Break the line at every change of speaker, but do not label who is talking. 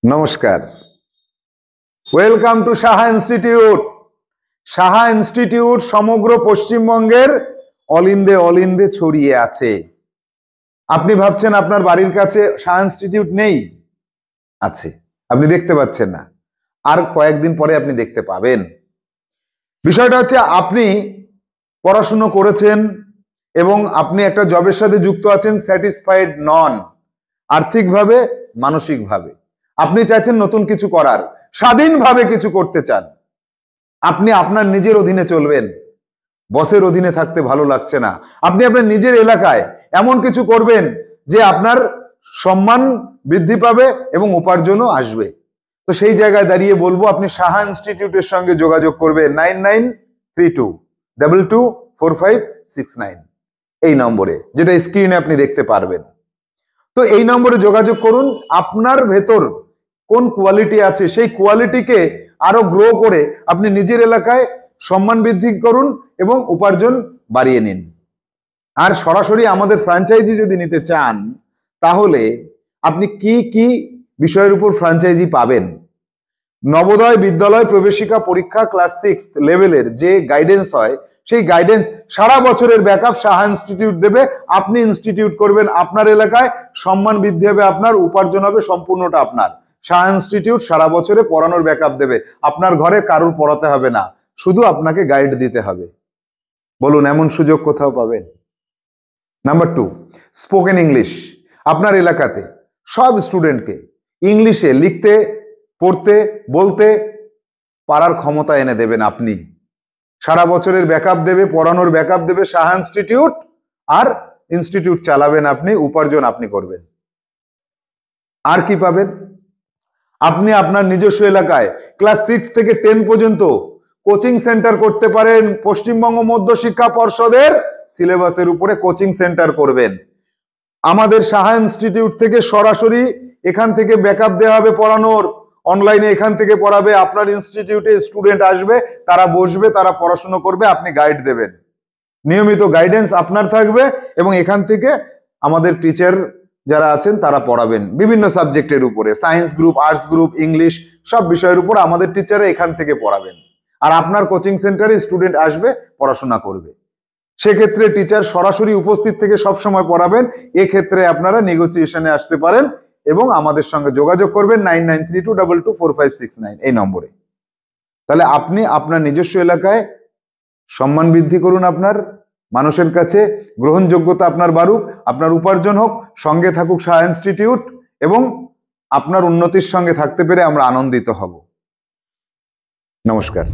নমস্কার, welcome to Saha institute. Saha institute সমগ্র পশ্চিমবঙ্গের অলিন্দে ছড়িয়ে আছে। আপনি ভাবছেন আপনার বাড়ির কাছে সাহা ইনস্টিটিউট নেই, আছে, আপনি দেখতে পাচ্ছেন না, আর কয়েকদিন পরে আপনি দেখতে পাবেন। বিষয়টা হচ্ছে আপনি পড়াশুনো করেছেন এবং আপনি একটা জবের সাথে যুক্ত আছেন, স্যাটিসফাইড নন আর্থিকভাবে, মানসিকভাবে। আপনি চাইছেন নতুন কিছু করার, স্বাধীনভাবে কিছু করতে চান। আপনি আপনার নিজের অধীনে চলবেন, বসের অধীনে থাকতে ভালো লাগছে না। আপনি আপনার নিজের এলাকায় এমন কিছু করবেন যে আপনার সম্মান বৃদ্ধি পাবে এবং উপার্জনও আসবে। তো সেই জায়গায় দাঁড়িয়ে বলবো আপনি সাহা ইনস্টিটিউটের সঙ্গে যোগাযোগ করবেন 9932224569 এই নম্বরে, যেটা স্ক্রিনে আপনি দেখতে পারবেন। তো এই নম্বরে যোগাযোগ করুন। আপনার ভেতর কোন কোয়ালিটি আছে সেই কোয়ালিটিকে আরো গ্রো করে আপনি নিজের এলাকায় সম্মান বৃদ্ধি করুন এবং উপার্জন বাড়িয়ে নিন। আর সরাসরি আমাদের ফ্র্যাঞ্চাইজি যদি নিতে চান তাহলে আপনি কি কি বিষয়ের উপর ফ্র্যাঞ্চাইজি পাবেন? নবোদয় বিদ্যালয় প্রবেশিকা পরীক্ষা ক্লাস 6 লেভেলের যে গাইডেন্স হয়, সেই গাইডেন্স সারা বছরের ব্যাকআপ সাহা ইনস্টিটিউট দেবে। আপনি ইনস্টিটিউট করবেন আপনার এলাকায়, সম্মান বৃদ্ধি হবে আপনার, উপার্জন হবে সম্পূর্ণটা আপনার। সাহা ইনস্টিটিউট সারা বছরে পড়ানোর ব্যাকআপ দেবে, আপনার ঘরে কারুর পড়াতে হবে না, শুধু আপনাকে গাইড দিতে হবে। বলুন এমন সুযোগ কোথাও পাবেন? Number 2, spoken English. আপনার এলাকাতে সব স্টুডেন্টকে ইংলিশে লিখতে, পড়তে, বলতে পারার ক্ষমতা এনে দেবেন আপনি। সারা বছরের ব্যাকআপ দেবে, পড়ানোর ব্যাকআপ দেবে সাহা ইনস্টিটিউট, আর ইনস্টিটিউট চালাবেন আপনি, উপার্জন আপনি করবেন। আর কি পাবেন? আপনি আপনার নিজস্ব এলাকায় ক্লাস 6 থেকে 10 পর্যন্ত কোচিং সেন্টার করতে পারেন। পশ্চিমবঙ্গ মধ্য শিক্ষা পর্ষদের সিলেবাসের উপরে কোচিং সেন্টার করবেন। আমাদের সাহা ইনস্টিটিউট থেকে সরাসরি এখান থেকে ব্যাকআপ দেওয়া হবে পড়ানোর, অনলাইনে এখান থেকে পড়াবে। আপনার ইনস্টিটিউটে স্টুডেন্ট আসবে, তারা বসবে, তারা পড়াশোনা করবে, আপনি গাইড দেবেন। নিয়মিত গাইডেন্স আপনার থাকবে এবং এখান থেকে আমাদের টিচার যারা আছেন তারা পড়াবেন বিভিন্ন সাবজেক্টের উপরে, science group, arts group, English, সব বিষয়ের উপর আমাদের টিচাররা এখান থেকে পড়াবেন। আর আপনার কোচিং সেন্টারে স্টুডেন্ট আসবে, পড়াশোনা করবে। সেক্ষেত্রে টিচার সরাসরি উপস্থিত থেকে সবসময় পড়াবেন। এক্ষেত্রে আপনারা নেগোসিয়েশনে আসতে পারেন এবং আমাদের সঙ্গে যোগাযোগ করবেন 9932224569 এই নম্বরে। তাহলে আপনি আপনার নিজস্ব এলাকায় সম্মান বৃদ্ধি করুন, আপনার মানুষের কাছে গ্রহণযোগ্যতা আপনার বাড়ুক, আপনার উপার্জন হোক, সঙ্গে থাকুক সাহা ইনস্টিটিউট এবং আপনার উন্নতির সঙ্গে থাকতে পেরে আমরা আনন্দিত হব। নমস্কার।